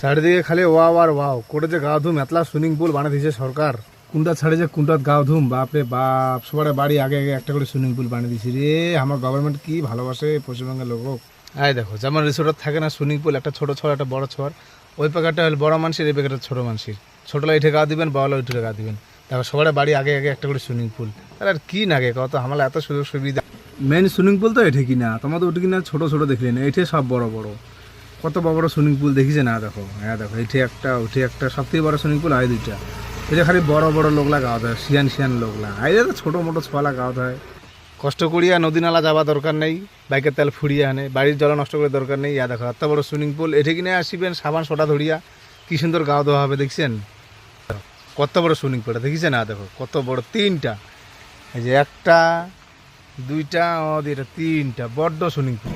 চারিদিকে খালি ওয়াও আর ওয়াও করে যে গাও ধুম এতলা সুইমিং পুল বানিয়ে দিয়েছে সরকার। কোনটা ছাড়ে যে কোনটাত গাও ধুম, বাপরে বাপ, সবার বাড়ি আগে আগে একটা করে সুইমিং পুল বানিয়ে দিয়েছি রে। আমার গভর্নমেন্ট কি ভালোবাসে পশ্চিমবঙ্গের লোক। আয় দেখো, যেমন রিসোর্ট থাকে না সুইমিং পুল, একটা ছোট ছড় একটা বড় ছড়, ওই প্যাকেটটা হল বড় মানুষের, এই প্যাকেটটা ছোট মানুষের। ছোটলা উঠে গা দিবেন, বড়লা উঠে গা দিবেন। দেখো সবার বাড়ি আগে আগে একটা করে সুইমিং পুল। আর কি নাগে কত হামলা, এত সুযোগ সুবিধা। মেন সুইমিং পুল তো এঠে কিনা, তোমাদের উঠে কিনা ছোট ছোট দেখলেন, এইঠে সব বড় বড়। কত বড় বড় সুইমিং পুল দেখিছে না? দেখো, হ্যাঁ দেখো, এঠে একটা উঠে একটা, সব থেকে বড় সুইমিং পুল হয় দুইটা। এটা খালি বড় বড় লোকলা গাওয়া হয়, শিয়ান শিয়ান লোকলা। আইলে তো ছোটো মোটো ছোয়ালা গাওয়া হয়। কষ্ট করিয়া নদী নালা যাওয়া দরকার নেই, বাইকের তেল ফুরিয়ে আনে, বাড়ির জল নষ্ট করে দরকার নেই। ইয়া দেখো এত বড় সুইমিং পুল, এঠে কিনে আসিবেন সাবান সোটা ধরিয়া, কি সুন্দর গাওয়া দেওয়া হবে দেখছেন? কত বড় সুইমিং পুলটা দেখিছে না? দেখো কত বড়, তিনটা, এই যে একটা দুইটা, এটা তিনটা বড্ড সুইমিং পুল।